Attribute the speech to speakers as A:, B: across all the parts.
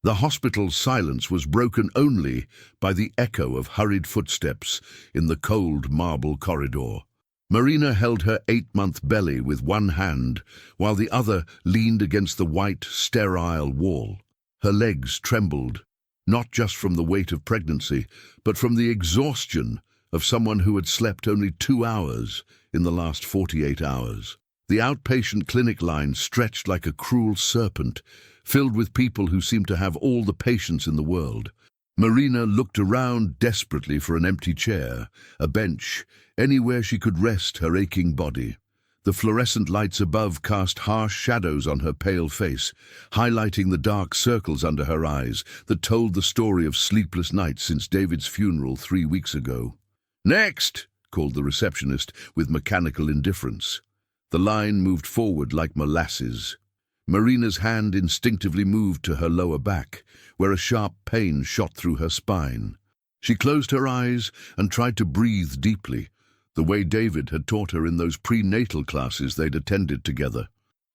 A: The hospital's silence was broken only by the echo of hurried footsteps in the cold marble corridor. Marina held her 8-month belly with one hand, while the other leaned against the white, sterile wall. Her legs trembled, not just from the weight of pregnancy, but from the exhaustion of someone who had slept only 2 hours in the last 48 hours. The outpatient clinic line stretched like a cruel serpent, filled with people who seemed to have all the patience in the world. Marina looked around desperately for an empty chair, a bench, anywhere she could rest her aching body. The fluorescent lights above cast harsh shadows on her pale face, highlighting the dark circles under her eyes that told the story of sleepless nights since David's funeral 3 weeks ago. "Next!" called the receptionist with mechanical indifference. The line moved forward like molasses. Marina's hand instinctively moved to her lower back, where a sharp pain shot through her spine. She closed her eyes and tried to breathe deeply, the way David had taught her in those prenatal classes they'd attended together.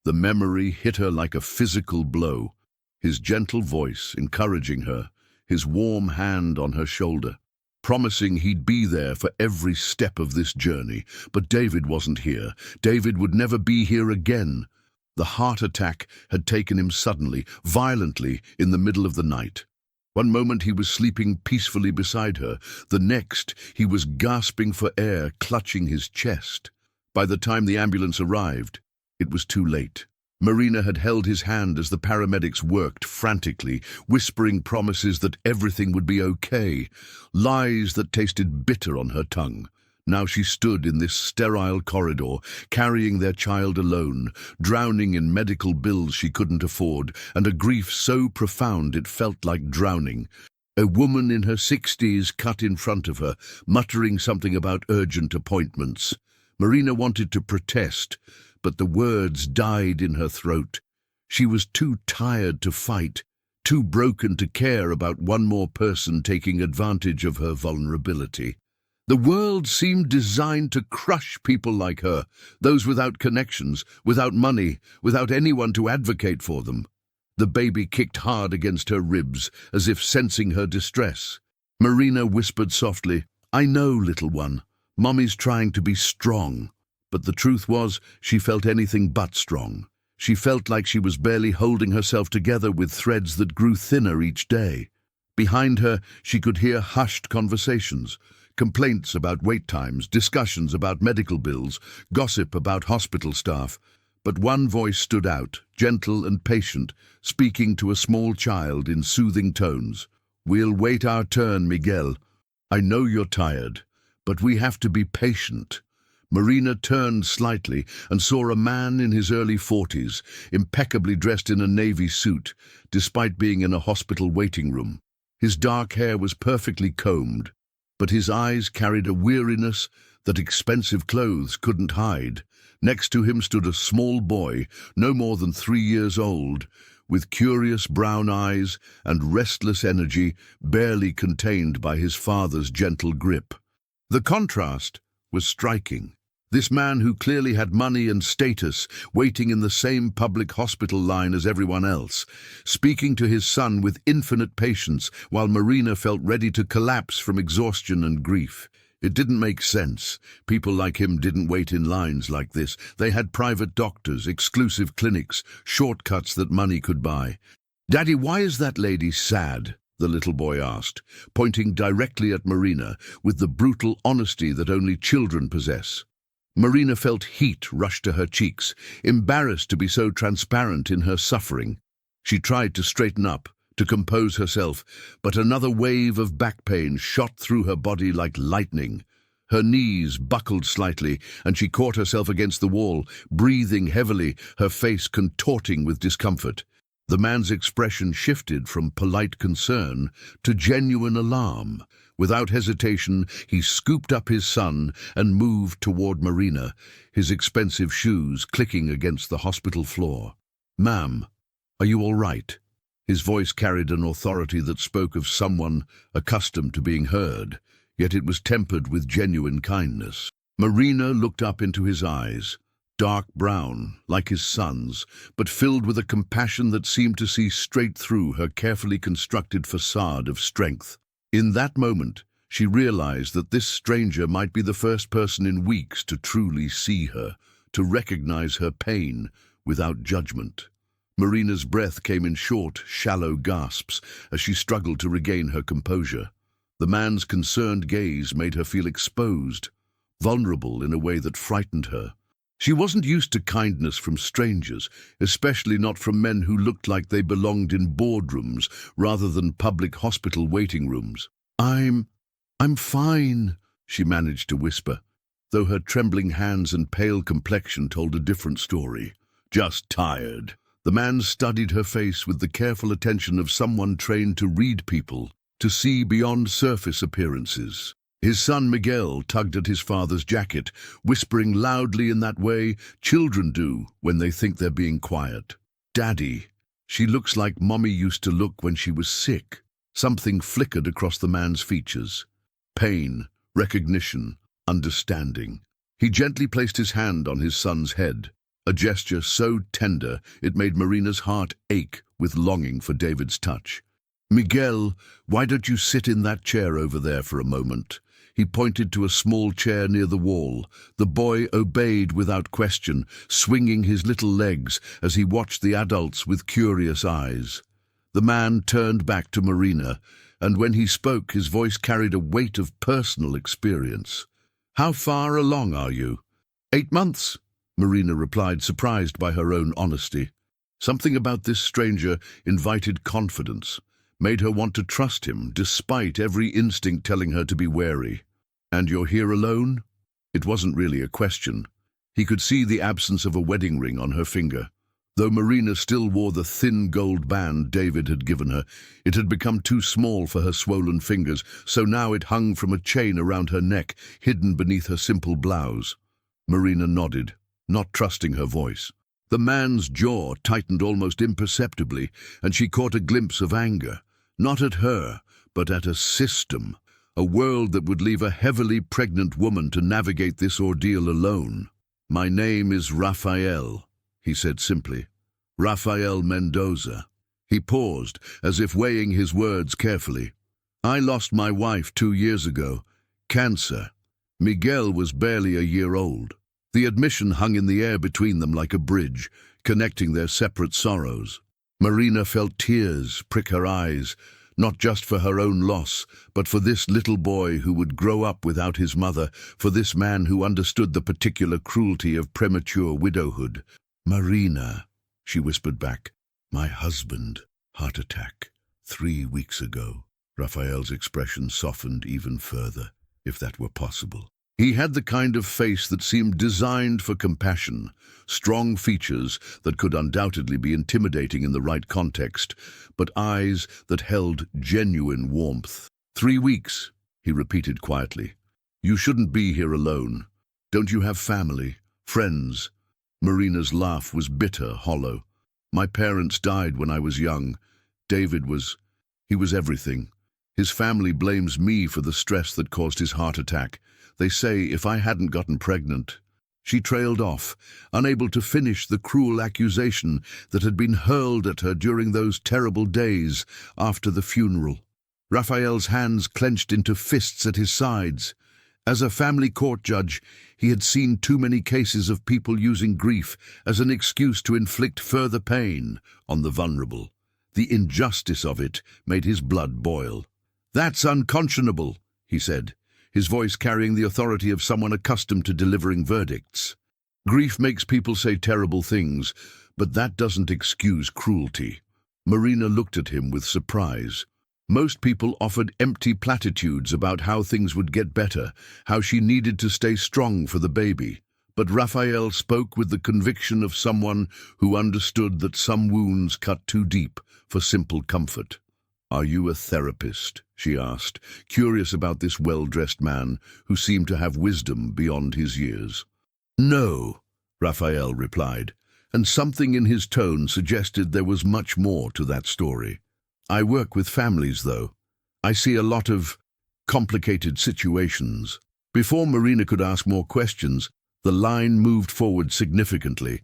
A: The memory hit her like a physical blow, his gentle voice encouraging her, his warm hand on her shoulder, promising he'd be there for every step of this journey. But David wasn't here. David would never be here again. The heart attack had taken him suddenly, violently, in the middle of the night. One moment he was sleeping peacefully beside her, the next he was gasping for air, clutching his chest. By the time the ambulance arrived, it was too late. Marina had held his hand as the paramedics worked frantically, whispering promises that everything would be okay, lies that tasted bitter on her tongue. Now she stood in this sterile corridor, carrying their child alone, drowning in medical bills she couldn't afford, and a grief so profound it felt like drowning. A woman in her 60s cut in front of her, muttering something about urgent appointments. Marina wanted to protest, but the words died in her throat. She was too tired to fight, too broken to care about one more person taking advantage of her vulnerability. The world seemed designed to crush people like her, those without connections, without money, without anyone to advocate for them. The baby kicked hard against her ribs, as if sensing her distress. Marina whispered softly, "I know, little one. Mommy's trying to be strong." But the truth was, she felt anything but strong. She felt like she was barely holding herself together with threads that grew thinner each day. Behind her, she could hear hushed conversations. Complaints about wait times, discussions about medical bills, gossip about hospital staff. But one voice stood out, gentle and patient, speaking to a small child in soothing tones. "We'll wait our turn, Miguel. I know you're tired, but we have to be patient." Marina turned slightly and saw a man in his early 40s, impeccably dressed in a navy suit, despite being in a hospital waiting room. His dark hair was perfectly combed, but his eyes carried a weariness that expensive clothes couldn't hide. Next to him stood a small boy, no more than 3 years old, with curious brown eyes and restless energy barely contained by his father's gentle grip. The contrast was striking. This man who clearly had money and status, waiting in the same public hospital line as everyone else, speaking to his son with infinite patience, while Marina felt ready to collapse from exhaustion and grief. It didn't make sense. People like him didn't wait in lines like this. They had private doctors, exclusive clinics, shortcuts that money could buy. "Daddy, why is that lady sad?" the little boy asked, pointing directly at Marina with the brutal honesty that only children possess. Marina felt heat rush to her cheeks, embarrassed to be so transparent in her suffering. She tried to straighten up, to compose herself, but another wave of back pain shot through her body like lightning. Her knees buckled slightly, and she caught herself against the wall, breathing heavily, her face contorting with discomfort. The man's expression shifted from polite concern to genuine alarm. Without hesitation, he scooped up his son and moved toward Marina, his expensive shoes clicking against the hospital floor. "Ma'am, are you all right?" His voice carried an authority that spoke of someone accustomed to being heard, yet it was tempered with genuine kindness. Marina looked up into his eyes, dark brown, like his son's, but filled with a compassion that seemed to see straight through her carefully constructed facade of strength. In that moment, she realized that this stranger might be the first person in weeks to truly see her, to recognize her pain without judgment. Marina's breath came in short, shallow gasps as she struggled to regain her composure. The man's concerned gaze made her feel exposed, vulnerable in a way that frightened her. She wasn't used to kindness from strangers, especially not from men who looked like they belonged in boardrooms rather than public hospital waiting rooms. I'm fine," she managed to whisper, though her trembling hands and pale complexion told a different story. "Just tired." The man studied her face with the careful attention of someone trained to read people, to see beyond surface appearances. His son Miguel tugged at his father's jacket, whispering loudly in that way children do when they think they're being quiet. "Daddy, she looks like Mommy used to look when she was sick." Something flickered across the man's features. Pain, recognition, understanding. He gently placed his hand on his son's head, a gesture so tender it made Marina's heart ache with longing for David's touch. "Miguel, why don't you sit in that chair over there for a moment?" He pointed to a small chair near the wall. The boy obeyed without question, swinging his little legs as he watched the adults with curious eyes. The man turned back to Marina, and when he spoke, his voice carried a weight of personal experience. "How far along are you?" 8 months, Marina replied, surprised by her own honesty. Something about this stranger invited confidence, made her want to trust him, despite every instinct telling her to be wary. "And you're here alone?" It wasn't really a question. He could see the absence of a wedding ring on her finger. Though Marina still wore the thin gold band David had given her, it had become too small for her swollen fingers, so now it hung from a chain around her neck, hidden beneath her simple blouse. Marina nodded, not trusting her voice. The man's jaw tightened almost imperceptibly, and she caught a glimpse of anger, not at her, but at a system, a world that would leave a heavily pregnant woman to navigate this ordeal alone. "My name is Rafael," he said simply. "Rafael Mendoza." He paused, as if weighing his words carefully. "I lost my wife 2 years ago. Cancer. Miguel was barely a year old." The admission hung in the air between them like a bridge, connecting their separate sorrows. Marina felt tears prick her eyes, not just for her own loss, but for this little boy who would grow up without his mother, for this man who understood the particular cruelty of premature widowhood. "Marina," she whispered back. "My husband, heart attack, 3 weeks ago." Raphael's expression softened even further, if that were possible. He had the kind of face that seemed designed for compassion, strong features that could undoubtedly be intimidating in the right context, but eyes that held genuine warmth. 3 weeks, he repeated quietly. "You shouldn't be here alone. Don't you have family, friends?" Marina's laugh was bitter, hollow. "My parents died when I was young. David he was everything. His family blames me for the stress that caused his heart attack. They say if I hadn't gotten pregnant." She trailed off, unable to finish the cruel accusation that had been hurled at her during those terrible days after the funeral. Raphael's hands clenched into fists at his sides. As a family court judge, he had seen too many cases of people using grief as an excuse to inflict further pain on the vulnerable. The injustice of it made his blood boil. "That's unconscionable," he said, his voice carrying the authority of someone accustomed to delivering verdicts. "Grief makes people say terrible things, but that doesn't excuse cruelty." Marina looked at him with surprise. Most people offered empty platitudes about how things would get better, how she needed to stay strong for the baby. But Raphael spoke with the conviction of someone who understood that some wounds cut too deep for simple comfort. "Are you a therapist?" she asked, curious about this well-dressed man who seemed to have wisdom beyond his years. "No," Raphael replied, and something in his tone suggested there was much more to that story. "I work with families, though. I see a lot of complicated situations." Before Marina could ask more questions, The line moved forward significantly,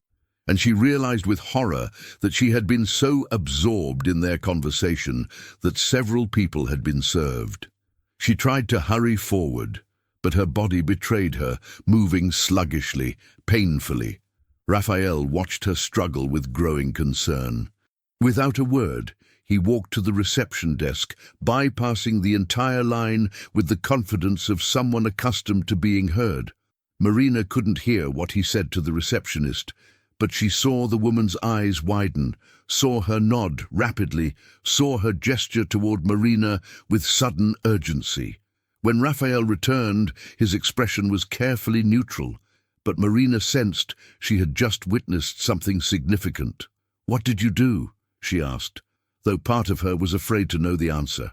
A: and she realized with horror that she had been so absorbed in their conversation that several people had been served. She tried to hurry forward, but her body betrayed her, moving sluggishly, painfully. Raphael watched her struggle with growing concern. Without a word, he walked to the reception desk, bypassing the entire line with the confidence of someone accustomed to being heard. Marina couldn't hear what he said to the receptionist, but she saw the woman's eyes widen, saw her nod rapidly, saw her gesture toward Marina with sudden urgency. When Raphael returned, his expression was carefully neutral, but Marina sensed she had just witnessed something significant. "What did you do?" she asked, though part of her was afraid to know the answer.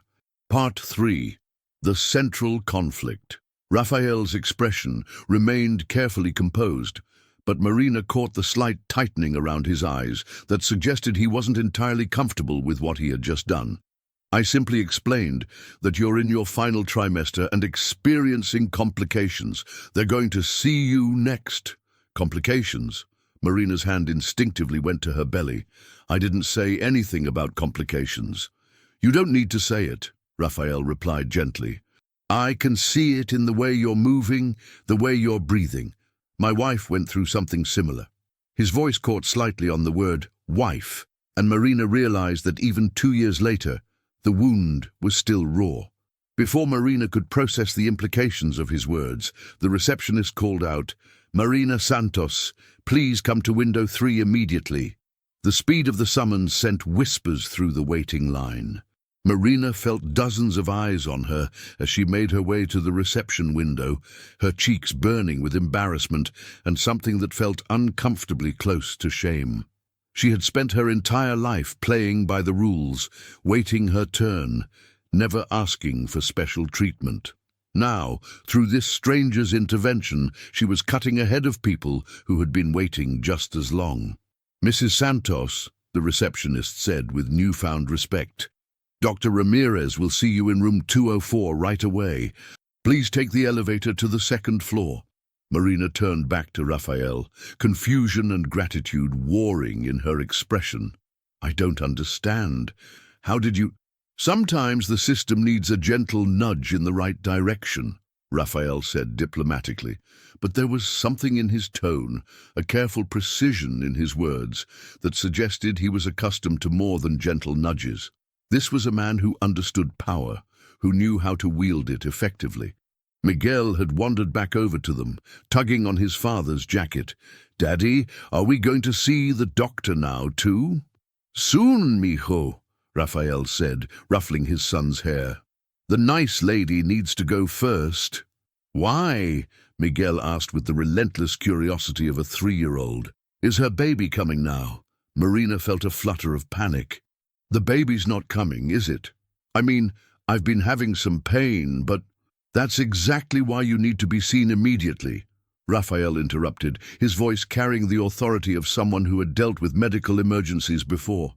A: Part 3. The Central Conflict. Raphael's expression remained carefully composed, but Marina caught the slight tightening around his eyes that suggested he wasn't entirely comfortable with what he had just done. "I simply explained that you're in your final trimester and experiencing complications. They're going to see you next." Complications? Marina's hand instinctively went to her belly. "I didn't say anything about complications." "You don't need to say it," Raphael replied gently. "I can see it in the way you're moving, the way you're breathing. My wife went through something similar." His voice caught slightly on the word wife, and Marina realized that even 2 years later, the wound was still raw. Before Marina could process the implications of his words, the receptionist called out, "Marina Santos, please come to window 3 immediately." The speed of the summons sent whispers through the waiting line. Marina felt dozens of eyes on her as she made her way to the reception window, her cheeks burning with embarrassment and something that felt uncomfortably close to shame. She had spent her entire life playing by the rules, waiting her turn, never asking for special treatment. Now, through this stranger's intervention, she was cutting ahead of people who had been waiting just as long. "Mrs. Santos," the receptionist said with newfound respect, "Dr. Ramirez will see you in room 204 right away. Please take the elevator to the 2nd floor." Marina turned back to Raphael, confusion and gratitude warring in her expression. "I don't understand. How did you—" "Sometimes the system needs a gentle nudge in the right direction," Raphael said diplomatically, but there was something in his tone, a careful precision in his words, that suggested he was accustomed to more than gentle nudges. This was a man who understood power, who knew how to wield it effectively. Miguel had wandered back over to them, tugging on his father's jacket. "Daddy, are we going to see the doctor now, too?" "Soon, mijo," Raphael said, ruffling his son's hair. "The nice lady needs to go first." "Why?" Miguel asked with the relentless curiosity of a 3-year-old. "Is her baby coming now?" Marina felt a flutter of panic. "The baby's not coming, is it? I mean, I've been having some pain, but—" "That's exactly why you need to be seen immediately," Raphael interrupted, his voice carrying the authority of someone who had dealt with medical emergencies before.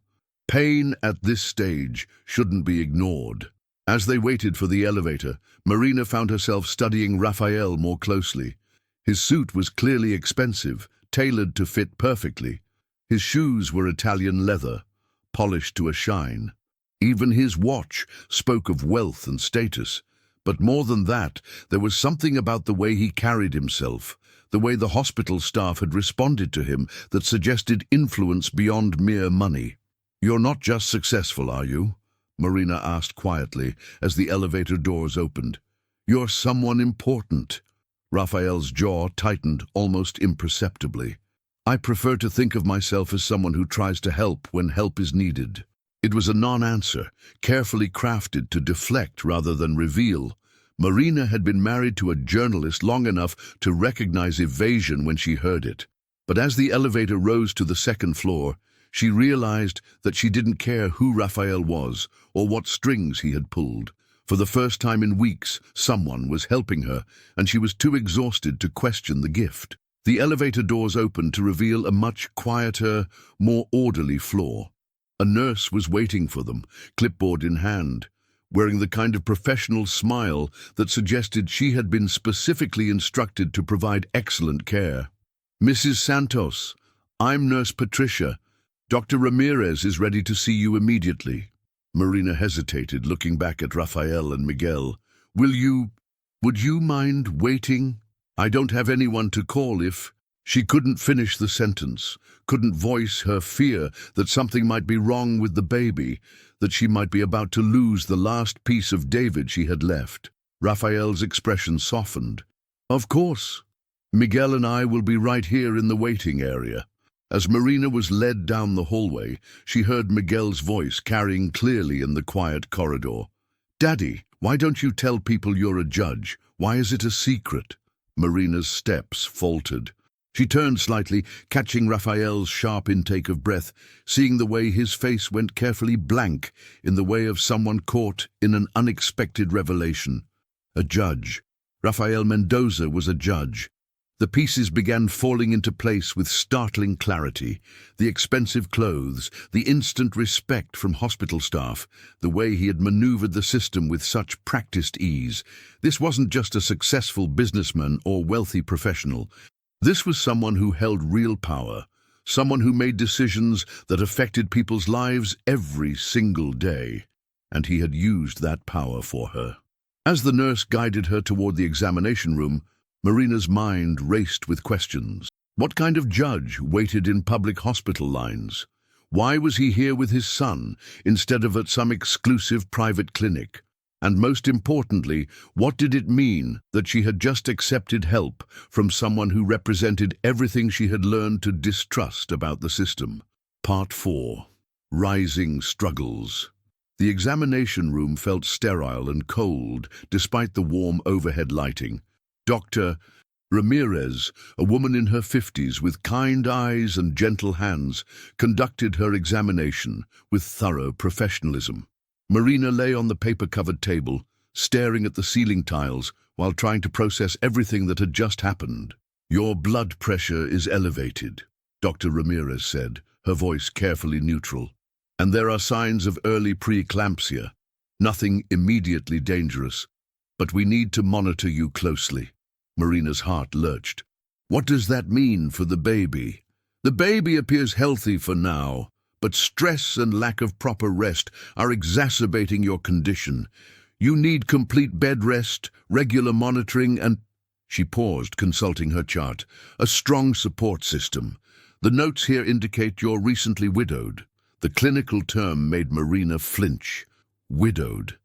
A: Pain at this stage shouldn't be ignored. As they waited for the elevator, Marina found herself studying Raphael more closely. His suit was clearly expensive, tailored to fit perfectly. His shoes were Italian leather, polished to a shine. Even his watch spoke of wealth and status. But more than that, there was something about the way he carried himself, the way the hospital staff had responded to him, that suggested influence beyond mere money. "You're not just successful, are you?" Marina asked quietly as the elevator doors opened. "You're someone important." Raphael's jaw tightened almost imperceptibly. "I prefer to think of myself as someone who tries to help when help is needed." It was a non-answer, carefully crafted to deflect rather than reveal. Marina had been married to a journalist long enough to recognize evasion when she heard it. But as the elevator rose to the 2nd floor, she realized that she didn't care who Raphael was or what strings he had pulled. For the first time in weeks, someone was helping her, and she was too exhausted to question the gift. The elevator doors opened to reveal a much quieter, more orderly floor. A nurse was waiting for them, clipboard in hand. wearing the kind of professional smile that suggested she had been specifically instructed to provide excellent care. "Mrs. Santos, I'm Nurse Patricia. Dr. Ramirez is ready to see you immediately." Marina hesitated, looking back at Rafael and Miguel. Would you mind waiting? I don't have anyone to call if—" She couldn't finish the sentence, couldn't voice her fear that something might be wrong with the baby, that she might be about to lose the last piece of David she had left. Rafael's expression softened. "Of course. Miguel and I will be right here in the waiting area." As Marina was led down the hallway, she heard Miguel's voice carrying clearly in the quiet corridor. "Daddy, why don't you tell people you're a judge? Why is it a secret?" Marina's steps faltered. She turned slightly, catching Rafael's sharp intake of breath, seeing the way his face went carefully blank in the way of someone caught in an unexpected revelation. A judge. Rafael Mendoza was a judge. The pieces began falling into place with startling clarity. The expensive clothes, the instant respect from hospital staff, the way he had maneuvered the system with such practiced ease. This wasn't just a successful businessman or wealthy professional. This was someone who held real power, someone who made decisions that affected people's lives every single day. And he had used that power for her. As the nurse guided her toward the examination room, Marina's mind raced with questions. What kind of judge waited in public hospital lines? Why was he here with his son instead of at some exclusive private clinic? And most importantly, what did it mean that she had just accepted help from someone who represented everything she had learned to distrust about the system? Part 4. Rising Struggles. The examination room felt sterile and cold despite the warm overhead lighting. Dr. Ramirez, a woman in her 50s with kind eyes and gentle hands, conducted her examination with thorough professionalism. Marina lay on the paper-covered table, staring at the ceiling tiles while trying to process everything that had just happened. "Your blood pressure is elevated," Dr. Ramirez said, her voice carefully neutral. "And there are signs of early preeclampsia. Nothing immediately dangerous, but we need to monitor you closely." Marina's heart lurched. "What does that mean for the baby?" "The baby appears healthy for now, but stress and lack of proper rest are exacerbating your condition. You need complete bed rest, regular monitoring, and—" She paused, consulting her chart. "A strong support system. The notes here indicate you're recently widowed." The clinical term made Marina flinch. Widowed.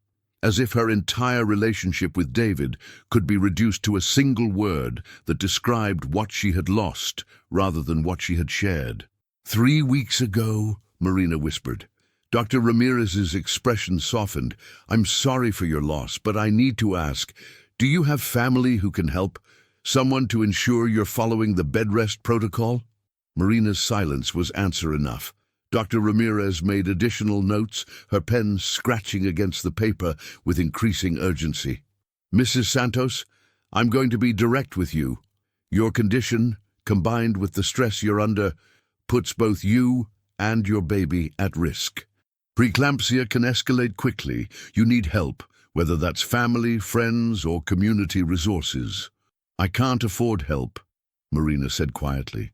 A: As if her entire relationship with David could be reduced to a single word that described what she had lost rather than what she had shared. "3 weeks ago," Marina whispered. Dr. Ramirez's expression softened. "I'm sorry for your loss, but I need to ask, do you have family who can help? Someone to ensure you're following the bed rest protocol?" Marina's silence was answer enough. Dr. Ramirez made additional notes, her pen scratching against the paper with increasing urgency. "Mrs. Santos, I'm going to be direct with you. Your condition, combined with the stress you're under, puts both you and your baby at risk. Preeclampsia can escalate quickly. You need help, whether that's family, friends, or community resources." "I can't afford help," Marina said quietly.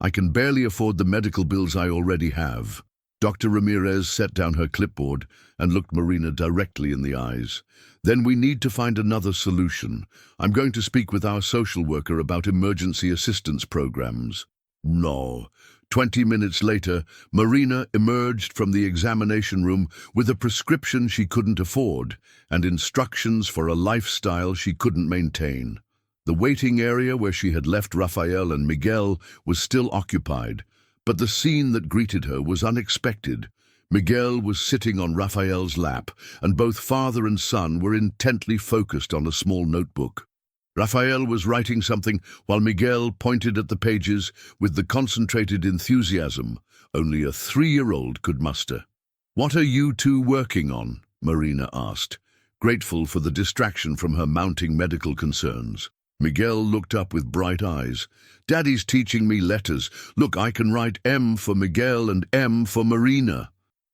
A: "I can barely afford the medical bills I already have." Dr. Ramirez set down her clipboard and looked Marina directly in the eyes. "Then we need to find another solution. I'm going to speak with our social worker about emergency assistance programs." No. 20 minutes later, Marina emerged from the examination room with a prescription she couldn't afford and instructions for a lifestyle she couldn't maintain. The waiting area where she had left Rafael and Miguel was still occupied, but the scene that greeted her was unexpected. Miguel was sitting on Rafael's lap, and both father and son were intently focused on a small notebook. Rafael was writing something while Miguel pointed at the pages with the concentrated enthusiasm only a 3-year-old could muster. "What are you two working on?" Marina asked, grateful for the distraction from her mounting medical concerns. Miguel looked up with bright eyes. "Daddy's teaching me letters. Look, I can write M for Miguel and M for Marina."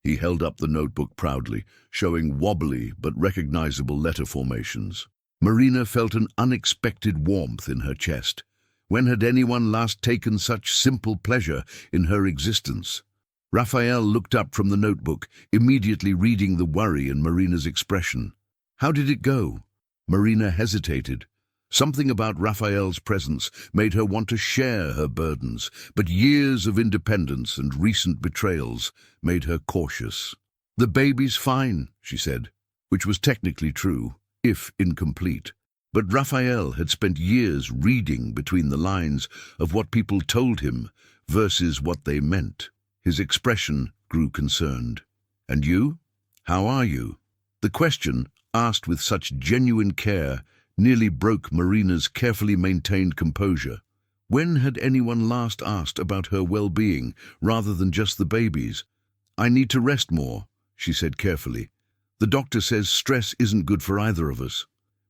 A: He held up the notebook proudly, showing wobbly but recognizable letter formations. Marina felt an unexpected warmth in her chest. When had anyone last taken such simple pleasure in her existence? Raphael looked up from the notebook, immediately reading the worry in Marina's expression. How did it go? Marina hesitated. Something about Raphael's presence made her want to share her burdens, but years of independence and recent betrayals made her cautious. "The baby's fine," she said, which was technically true, if incomplete. But Raphael had spent years reading between the lines of what people told him versus what they meant. His expression grew concerned. "And you? How are you?" The question, asked with such genuine care, nearly broke Marina's carefully maintained composure. When had anyone last asked about her well-being rather than just the baby's? "I need to rest more," she said carefully. "The doctor says stress isn't good for either of us."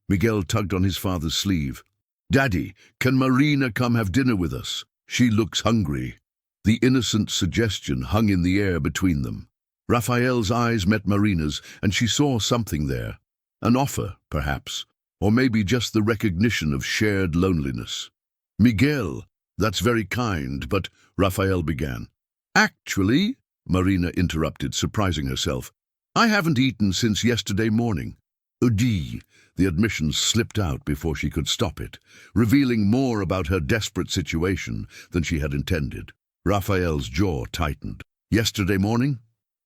A: Miguel tugged on his father's sleeve. "Daddy, can Marina come have dinner with us? She looks hungry." The innocent suggestion hung in the air between them. Raphael's eyes met Marina's, and she saw something there. An offer, perhaps, or maybe just the recognition of shared loneliness. "Miguel, that's very kind, but—" Raphael began. "Actually," Marina interrupted, surprising herself, "I haven't eaten since yesterday morning." "Udi." The admission slipped out before she could stop it, revealing more about her desperate situation than she had intended. Raphael's jaw tightened. "Yesterday morning?"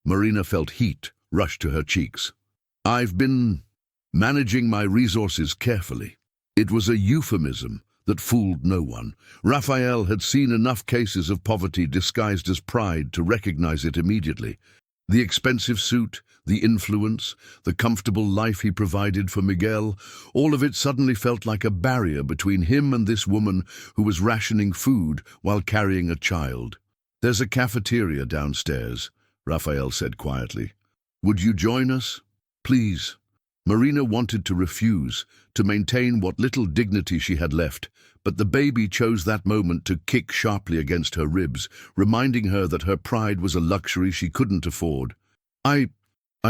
A: Marina felt heat rush to her cheeks. "I've been managing my resources carefully." It was a euphemism that fooled no one. Raphael had seen enough cases of poverty disguised as pride to recognize it immediately. The expensive suit, the influence, the comfortable life he provided for Miguel, all of it suddenly felt like a barrier between him and this woman who was rationing food while carrying a child. "There's a cafeteria downstairs," Raphael said quietly. "Would you join us? Please." Marina wanted to refuse, to maintain what little dignity she had left, but the baby chose that moment to kick sharply against her ribs, reminding her that her pride was a luxury she couldn't afford. I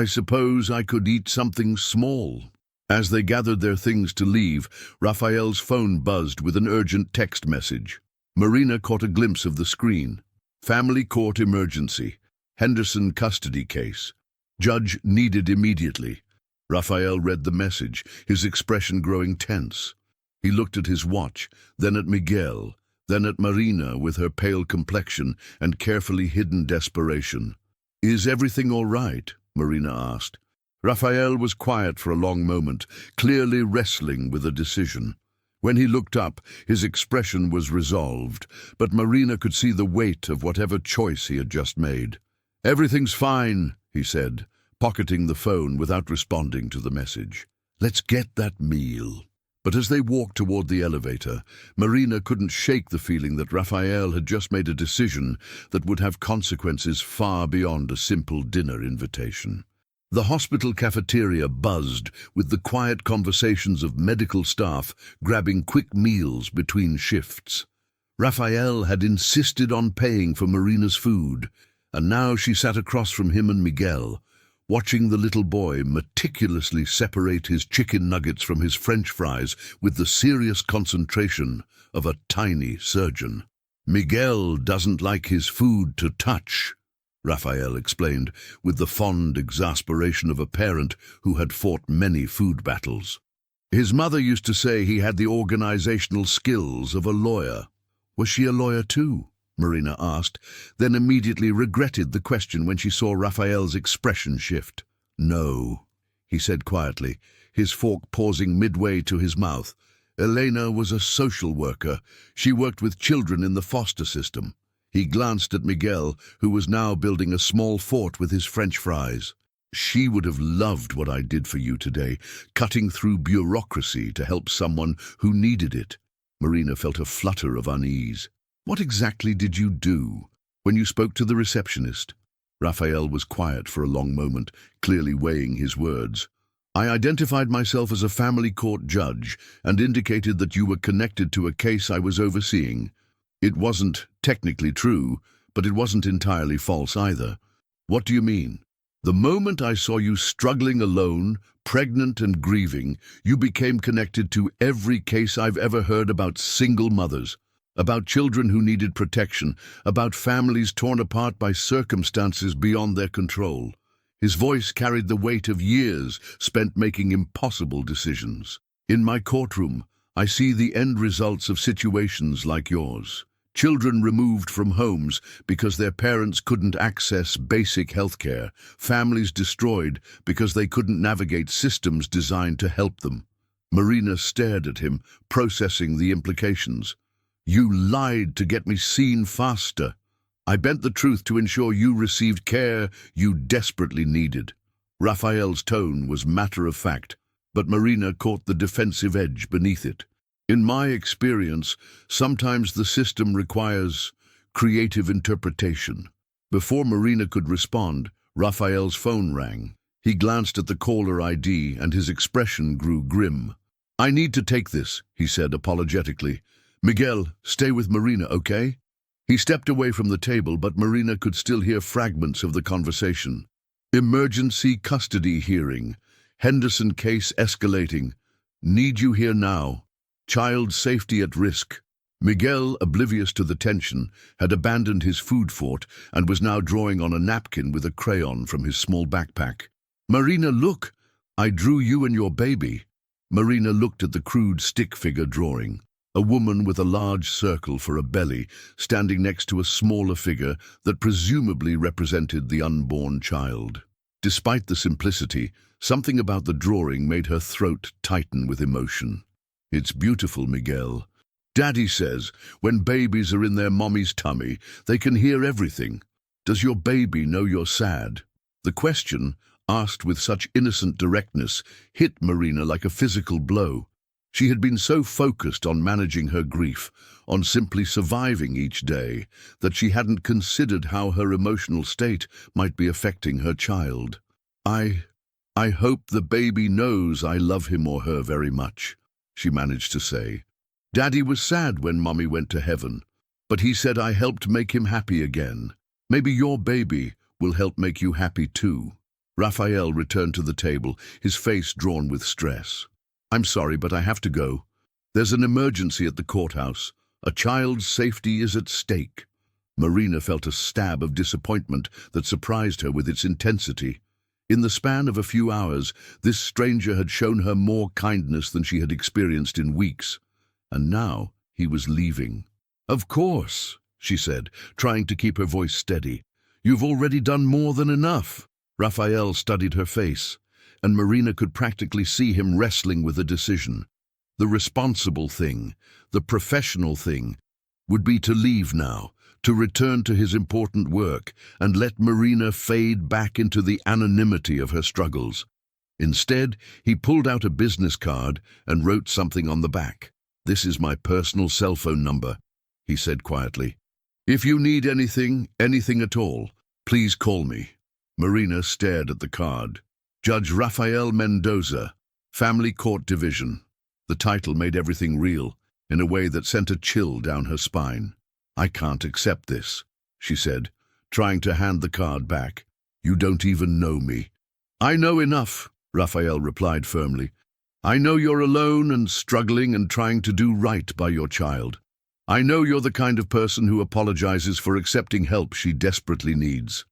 A: suppose I could eat something small." As they gathered their things to leave, Raphael's phone buzzed with an urgent text message. Marina caught a glimpse of the screen. "Family court emergency. Henderson custody case. Judge needed immediately." Raphael read the message, his expression growing tense. He looked at his watch, then at Miguel, then at Marina with her pale complexion and carefully hidden desperation. "Is everything all right?" Marina asked. Raphael was quiet for a long moment, clearly wrestling with a decision. When he looked up, his expression was resolved, but Marina could see the weight of whatever choice he had just made. "Everything's fine," he said, pocketing the phone without responding to the message. "Let's get that meal." But as they walked toward the elevator, Marina couldn't shake the feeling that Raphael had just made a decision that would have consequences far beyond a simple dinner invitation. The hospital cafeteria buzzed with the quiet conversations of medical staff grabbing quick meals between shifts. Raphael had insisted on paying for Marina's food, and now she sat across from him and Miguel, watching the little boy meticulously separate his chicken nuggets from his French fries with the serious concentration of a tiny surgeon. "Miguel doesn't like his food to touch," Raphael explained, with the fond exasperation of a parent who had fought many food battles. "His mother used to say he had the organizational skills of a lawyer." "Was she a lawyer too?" Marina asked, then immediately regretted the question when she saw Raphael's expression shift. "No," he said quietly, his fork pausing midway to his mouth. "Elena was a social worker. She worked with children in the foster system." He glanced at Miguel, who was now building a small fort with his French fries. "She would have loved what I did for you today, cutting through bureaucracy to help someone who needed it." Marina felt a flutter of unease. "What exactly did you do when you spoke to the receptionist?" Raphael was quiet for a long moment, clearly weighing his words. "I identified myself as a family court judge and indicated that you were connected to a case I was overseeing. It wasn't technically true, but it wasn't entirely false either." "What do you mean?" The moment I saw you struggling alone, pregnant and grieving, you became connected to every case I've ever heard about single mothers, about children who needed protection, about families torn apart by circumstances beyond their control. His voice carried the weight of years spent making impossible decisions. In my courtroom, I see the end results of situations like yours. Children removed from homes because their parents couldn't access basic health care, families destroyed because they couldn't navigate systems designed to help them. Marina stared at him, processing the implications. You lied to get me seen faster. I bent the truth to ensure you received care you desperately needed. Raphael's tone was matter-of-fact, but Marina caught the defensive edge beneath it. In my experience, sometimes the system requires creative interpretation. Before Marina could respond, Raphael's phone rang. He glanced at the caller ID and his expression grew grim. I need to take this, he said apologetically. Miguel, stay with Marina, okay? He stepped away from the table, but Marina could still hear fragments of the conversation. Emergency custody hearing. Henderson case escalating. Need you here now. Child safety at risk. Miguel, oblivious to the tension, had abandoned his food fort and was now drawing on a napkin with a crayon from his small backpack. Marina, look! I drew you and your baby. Marina looked at the crude stick figure drawing. A woman with a large circle for a belly, standing next to a smaller figure that presumably represented the unborn child. Despite the simplicity, something about the drawing made her throat tighten with emotion. It's beautiful, Miguel. Daddy says, when babies are in their mommy's tummy, they can hear everything. Does your baby know you're sad? The question, asked with such innocent directness, hit Marina like a physical blow. She had been so focused on managing her grief, on simply surviving each day, that she hadn't considered how her emotional state might be affecting her child. I hope the baby knows I love him or her very much, she managed to say. Daddy was sad when Mommy went to heaven, but he said I helped make him happy again. Maybe your baby will help make you happy too. Raphael returned to the table, his face drawn with stress. I'm sorry, but I have to go. There's an emergency at the courthouse. A child's safety is at stake. Marina felt a stab of disappointment that surprised her with its intensity. In the span of a few hours, this stranger had shown her more kindness than she had experienced in weeks. And now he was leaving. Of course, she said, trying to keep her voice steady. You've already done more than enough. Raphael studied her face, and Marina could practically see him wrestling with a decision. The responsible thing, the professional thing, would be to leave now, to return to his important work and let Marina fade back into the anonymity of her struggles. Instead, he pulled out a business card and wrote something on the back. This is my personal cell phone number, he said quietly. If you need anything at all, please call me. Marina stared at the card. Judge Rafael Mendoza, Family Court Division. The title made everything real, in a way that sent a chill down her spine. I can't accept this, she said, trying to hand the card back. You don't even know me. I know enough, Raphael replied firmly. I know you're alone and struggling and trying to do right by your child. I know you're the kind of person who apologizes for accepting help she desperately needs.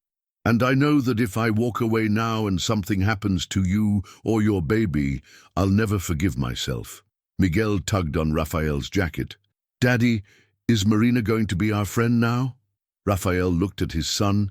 A: And I know that if I walk away now and something happens to you or your baby, I'll never forgive myself. Miguel tugged on Raphael's jacket. Daddy, is Marina going to be our friend now? Raphael looked at his son,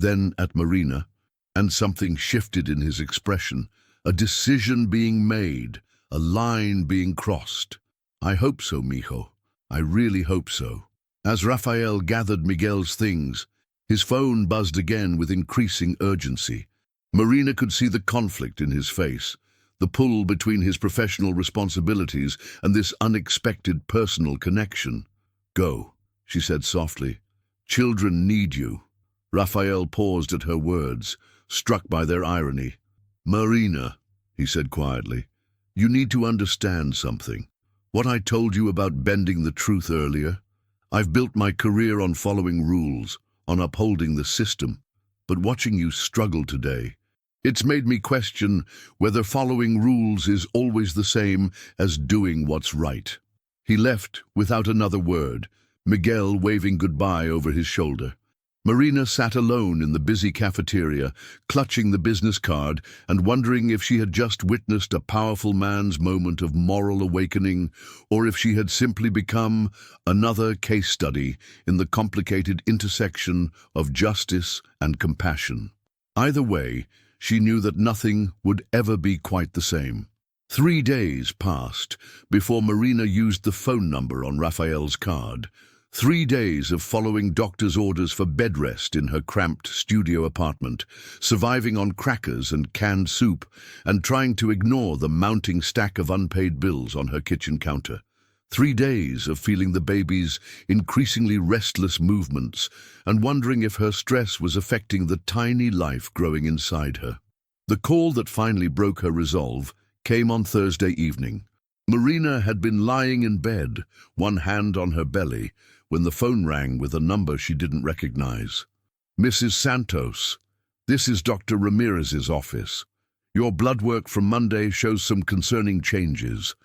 A: then at Marina, and something shifted in his expression. A decision being made, a line being crossed. I hope so, mijo. I really hope so. As Raphael gathered Miguel's things, his phone buzzed again with increasing urgency. Marina could see the conflict in his face, the pull between his professional responsibilities and this unexpected personal connection. Go, she said softly. Children need you. Raphael paused at her words, struck by their irony. Marina, he said quietly, you need to understand something. What I told you about bending the truth earlier, I've built my career on following rules, on upholding the system. but watching you struggle today, it's made me question whether following rules is always the same as doing what's right." He left without another word, Miguel waving goodbye over his shoulder. Marina sat alone in the busy cafeteria, clutching the business card and wondering if she had just witnessed a powerful man's moment of moral awakening, or if she had simply become another case study in the complicated intersection of justice and compassion. Either way, she knew that nothing would ever be quite the same. 3 days passed before Marina used the phone number on Raphael's card. 3 days of following doctor's orders for bed rest in her cramped studio apartment, surviving on crackers and canned soup, and trying to ignore the mounting stack of unpaid bills on her kitchen counter. 3 days of feeling the baby's increasingly restless movements and wondering if her stress was affecting the tiny life growing inside her. The call that finally broke her resolve came on Thursday evening. Marina had been lying in bed, one hand on her belly, when the phone rang with a number she didn't recognize. "Mrs. Santos, this is Dr. Ramirez's office. Your blood work from Monday shows some concerning changes.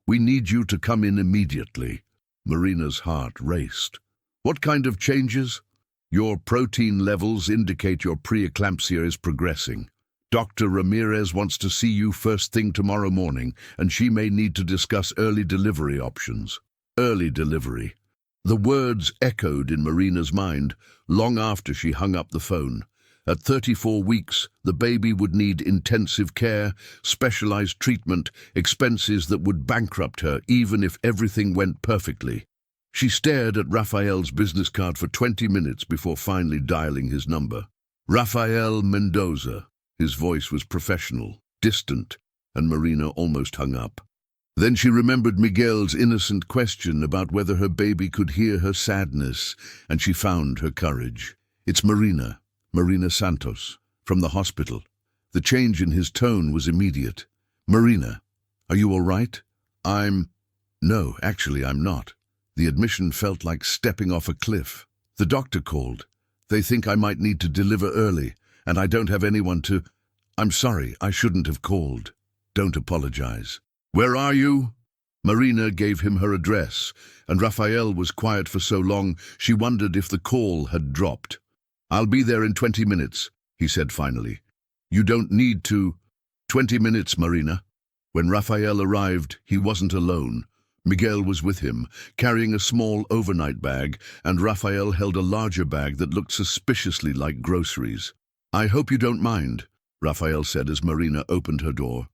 A: We need you to come in immediately." Marina's heart raced. "What kind of changes?" "Your protein levels indicate your preeclampsia is progressing. Dr. Ramirez wants to see you first thing tomorrow morning, and she may need to discuss early delivery options." Early delivery. The words echoed in Marina's mind long after she hung up the phone. At 34 weeks, the baby would need intensive care, specialized treatment, expenses that would bankrupt her even if everything went perfectly. She stared at Raphael's business card for 20 minutes before finally dialing his number. Rafael Mendoza. His voice was professional, distant, and Marina almost hung up. Then she remembered Miguel's innocent question about whether her baby could hear her sadness, and she found her courage. "It's Marina Santos, from the hospital." The change in his tone was immediate. "Marina, are you all right?" No, actually, I'm not." The admission felt like stepping off a cliff. "The doctor called. They think I might need to deliver early, and I don't have anyone to—" "I'm sorry, I shouldn't have called." "Don't apologize." "Where are you?" Marina gave him her address, and Raphael was quiet for so long she wondered if the call had dropped. "I'll be there in 20 minutes, he said finally. "You don't need to—" 20 minutes, Marina." When Raphael arrived, he wasn't alone. Miguel was with him, carrying a small overnight bag, and Raphael held a larger bag that looked suspiciously like groceries. "I hope you don't mind," Raphael said as Marina opened her door.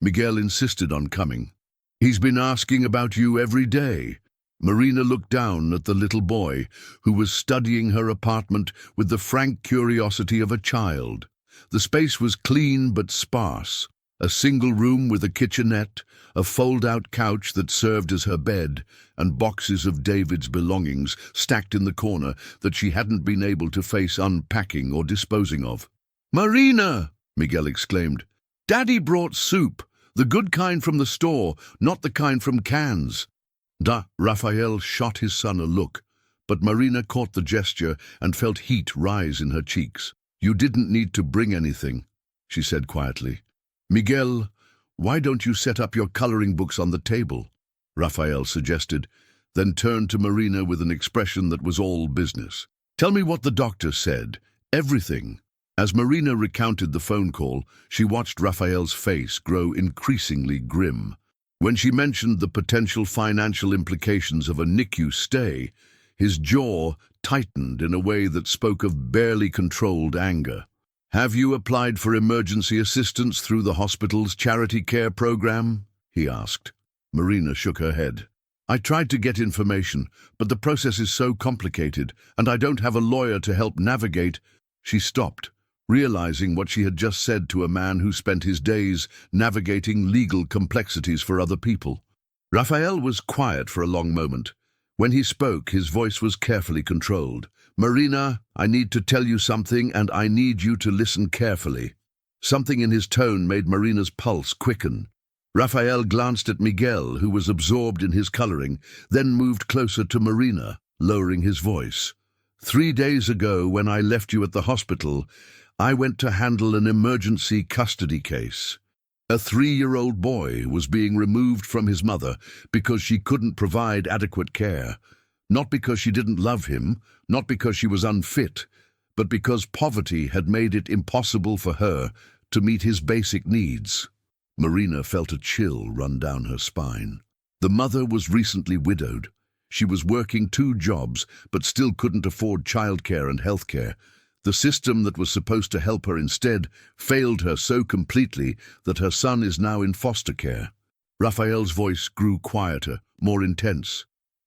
A: Miguel insisted on coming. "He's been asking about you every day." Marina looked down at the little boy, who was studying her apartment with the frank curiosity of a child. The space was clean but sparse. A single room with a kitchenette, a fold-out couch that served as her bed, and boxes of David's belongings stacked in the corner that she hadn't been able to face unpacking or disposing of. "Marina!" Miguel exclaimed. "Daddy brought soup. The good kind from the store, not the kind from cans." Raphael shot his son a look, but Marina caught the gesture and felt heat rise in her cheeks. "You didn't need to bring anything," she said quietly. "Miguel, why don't you set up your coloring books on the table?" Raphael suggested, then turned to Marina with an expression that was all business. "Tell me what the doctor said. Everything." As Marina recounted the phone call, she watched Raphael's face grow increasingly grim. When she mentioned the potential financial implications of a NICU stay, his jaw tightened in a way that spoke of barely controlled anger. "Have you applied for emergency assistance through the hospital's charity care program?" he asked. Marina shook her head. "I tried to get information, but the process is so complicated, and I don't have a lawyer to help navigate." She stopped, realizing what she had just said to a man who spent his days navigating legal complexities for other people. Raphael was quiet for a long moment. When he spoke, his voice was carefully controlled. "Marina, I need to tell you something, and I need you to listen carefully." Something in his tone made Marina's pulse quicken. Raphael glanced at Miguel, who was absorbed in his coloring, then moved closer to Marina, lowering his voice. 3 days ago, when I left you at the hospital, I went to handle an emergency custody case. A 3-year-old boy was being removed from his mother because she couldn't provide adequate care. Not because she didn't love him, not because she was unfit, but because poverty had made it impossible for her to meet his basic needs. Marina felt a chill run down her spine. The mother was recently widowed. She was working 2 jobs, but still couldn't afford childcare and healthcare. The system that was supposed to help her instead failed her so completely that her son is now in foster care. Raphael's voice grew quieter, more intense.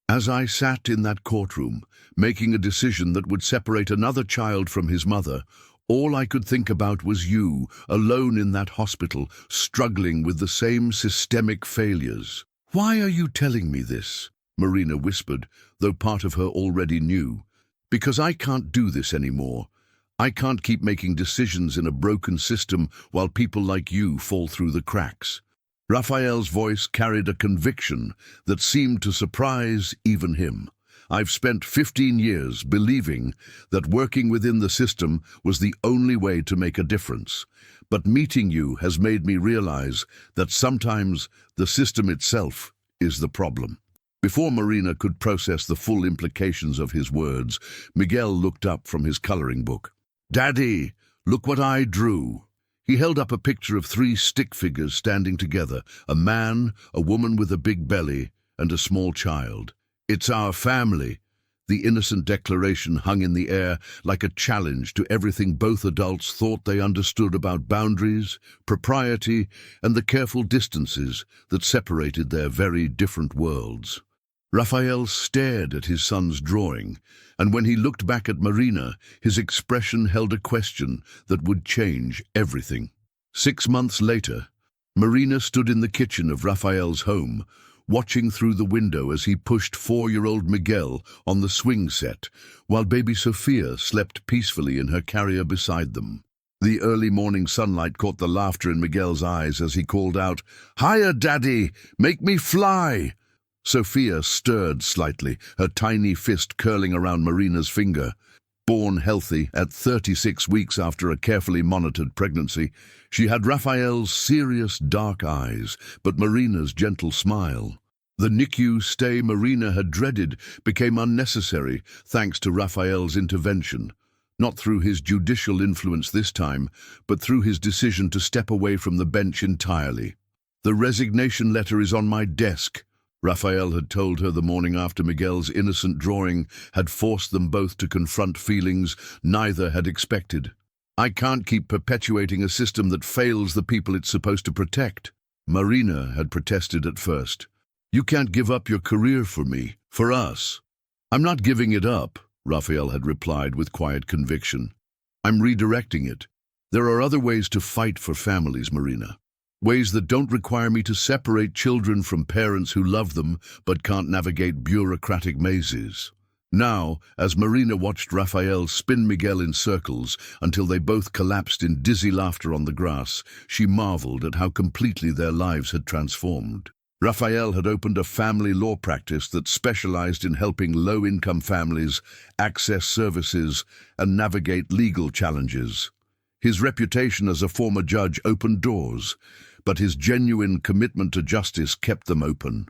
A: As I sat in that courtroom, making a decision that would separate another child from his mother, all I could think about was you, alone in that hospital, struggling with the same systemic failures. "Why are you telling me this?" Marina whispered, though part of her already knew. "Because I can't do this anymore. I can't keep making decisions in a broken system while people like you fall through the cracks." Raphael's voice carried a conviction that seemed to surprise even him. "I've spent 15 years believing that working within the system was the only way to make a difference. But meeting you has made me realize that sometimes the system itself is the problem." Before Marina could process the full implications of his words, Miguel looked up from his coloring book. "Daddy, look what I drew." He held up a picture of 3 stick figures standing together, a man, a woman with a big belly, and a small child. "It's our family." The innocent declaration hung in the air like a challenge to everything both adults thought they understood about boundaries, propriety, and the careful distances that separated their very different worlds. Raphael stared at his son's drawing, and when he looked back at Marina, his expression held a question that would change everything. 6 months later, Marina stood in the kitchen of Raphael's home, watching through the window as he pushed 4-year-old Miguel on the swing set, while baby Sophia slept peacefully in her carrier beside them. The early morning sunlight caught the laughter in Miguel's eyes as he called out, "Higher, Daddy! Make me fly!" Sophia stirred slightly, her tiny fist curling around Marina's finger. Born healthy at 36 weeks after a carefully monitored pregnancy, she had Raphael's serious dark eyes, but Marina's gentle smile. The NICU stay Marina had dreaded became unnecessary thanks to Raphael's intervention. Not through his judicial influence this time, but through his decision to step away from the bench entirely. "The resignation letter is on my desk," Raphael had told her the morning after Miguel's innocent drawing had forced them both to confront feelings neither had expected. "I can't keep perpetuating a system that fails the people it's supposed to protect." Marina had protested at first. "You can't give up your career for me, for us." "I'm not giving it up," Raphael had replied with quiet conviction. "I'm redirecting it. There are other ways to fight for families, Marina. Ways that don't require me to separate children from parents who love them but can't navigate bureaucratic mazes." Now, as Marina watched Raphael spin Miguel in circles until they both collapsed in dizzy laughter on the grass, she marveled at how completely their lives had transformed. Raphael had opened a family law practice that specialized in helping low-income families access services and navigate legal challenges. His reputation as a former judge opened doors, but his genuine commitment to justice kept them open.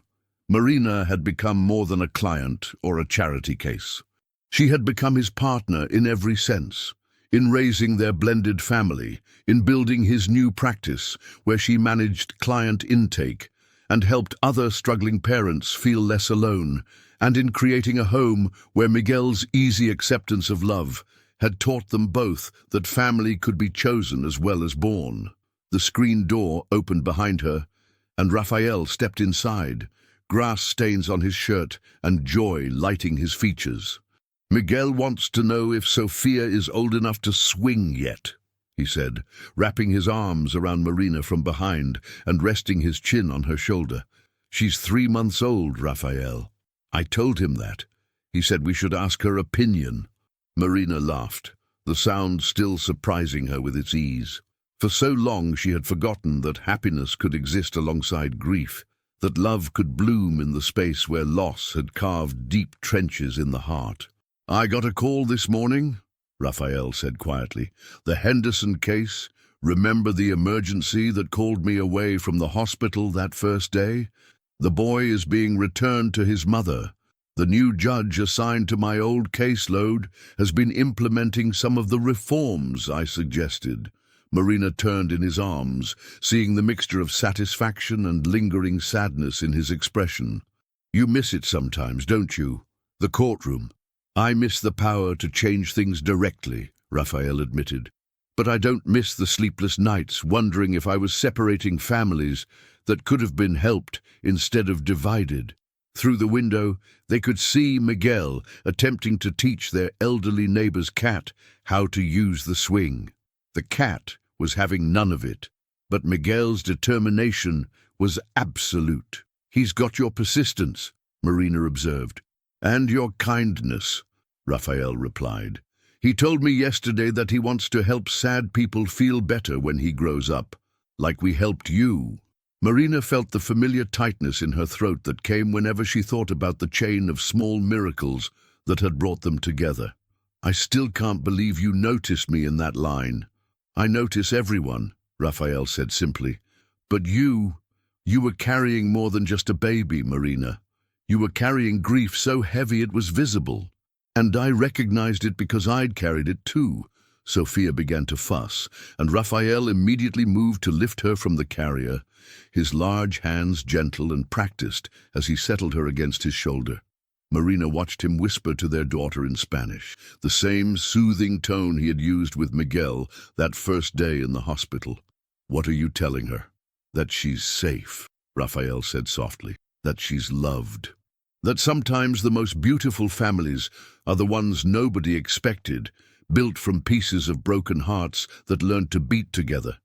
A: Marina had become more than a client or a charity case. She had become his partner in every sense, in raising their blended family, in building his new practice where she managed client intake and helped other struggling parents feel less alone, and in creating a home where Miguel's easy acceptance of love had taught them both that family could be chosen as well as born. The screen door opened behind her, and Raphael stepped inside, grass stains on his shirt and joy lighting his features. "Miguel wants to know if Sophia is old enough to swing yet," he said, wrapping his arms around Marina from behind and resting his chin on her shoulder. "She's 3 months old, Raphael." "I told him that. He said we should ask her opinion." Marina laughed, the sound still surprising her with its ease. For so long she had forgotten that happiness could exist alongside grief, that love could bloom in the space where loss had carved deep trenches in the heart. "I got a call this morning," Raphael said quietly. "The Henderson case. Remember the emergency that called me away from the hospital that first day? The boy is being returned to his mother. The new judge assigned to my old caseload has been implementing some of the reforms I suggested." Marina turned in his arms, seeing the mixture of satisfaction and lingering sadness in his expression. "You miss it sometimes, don't you? The courtroom." "I miss the power to change things directly," Raphael admitted. "But I don't miss the sleepless nights wondering if I was separating families that could have been helped instead of divided." Through the window, they could see Miguel attempting to teach their elderly neighbor's cat how to use the swing. The cat was having none of it, but Miguel's determination was absolute. "He's got your persistence," Marina observed. "And your kindness," Raphael replied. "He told me yesterday that he wants to help sad people feel better when he grows up, like we helped you." Marina felt the familiar tightness in her throat that came whenever she thought about the chain of small miracles that had brought them together. "I still can't believe you noticed me in that line." "I notice everyone," Raphael said simply. "But you were carrying more than just a baby, Marina. You were carrying grief so heavy it was visible. And I recognized it because I'd carried it too." Sophia began to fuss, and Raphael immediately moved to lift her from the carrier, his large hands gentle and practiced as he settled her against his shoulder. Marina watched him whisper to their daughter in Spanish, the same soothing tone he had used with Miguel that first day in the hospital. "What are you telling her?" "That she's safe," Raphael said softly. "That she's loved. That sometimes the most beautiful families are the ones nobody expected, built from pieces of broken hearts that learned to beat together."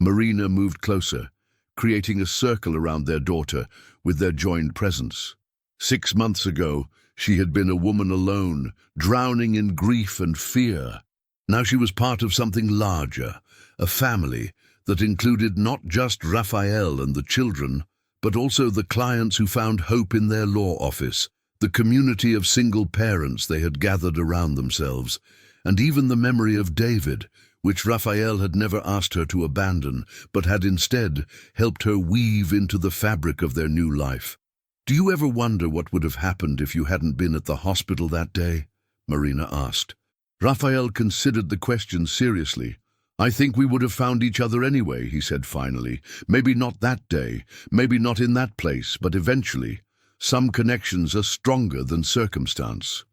A: Marina moved closer, creating a circle around their daughter with their joined presence. 6 months ago, she had been a woman alone, drowning in grief and fear. Now she was part of something larger, a family that included not just Raphael and the children, but also the clients who found hope in their law office, the community of single parents they had gathered around themselves, and even the memory of David, which Raphael had never asked her to abandon, but had instead helped her weave into the fabric of their new life. "Do you ever wonder what would have happened if you hadn't been at the hospital that day?" Marina asked. Raphael considered the question seriously. "I think we would have found each other anyway," he said finally. "Maybe not that day, maybe not in that place, but eventually. Some connections are stronger than circumstance."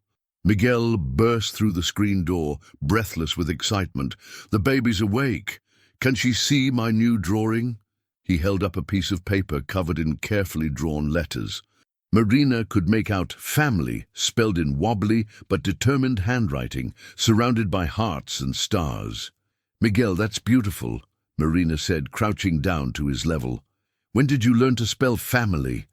A: Miguel burst through the screen door, breathless with excitement. "The baby's awake. Can she see my new drawing?" He held up a piece of paper covered in carefully drawn letters. Marina could make out family spelled in wobbly but determined handwriting, surrounded by hearts and stars. "Miguel, that's beautiful," Marina said, crouching down to his level. "When did you learn to spell family?"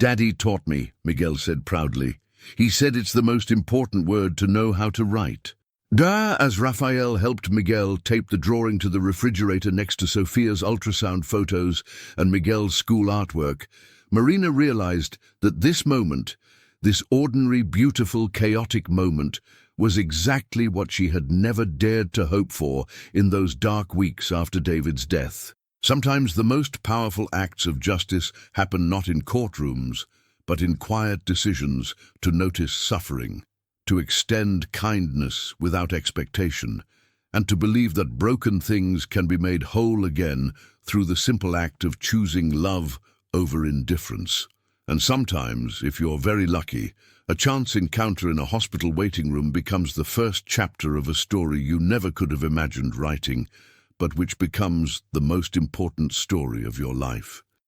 A: "Daddy taught me," Miguel said proudly. "He said it's the most important word to know how to write." As Raphael helped Miguel tape the drawing to the refrigerator next to Sophia's ultrasound photos and Miguel's school artwork, Marina realized that this moment, this ordinary, beautiful, chaotic moment, was exactly what she had never dared to hope for in those dark weeks after David's death. Sometimes the most powerful acts of justice happen not in courtrooms, but in quiet decisions to notice suffering, to extend kindness without expectation, and to believe that broken things can be made whole again through the simple act of choosing love over indifference. And sometimes, if you're very lucky, a chance encounter in a hospital waiting room becomes the first chapter of a story you never could have imagined writing, but which becomes the most important story of your life.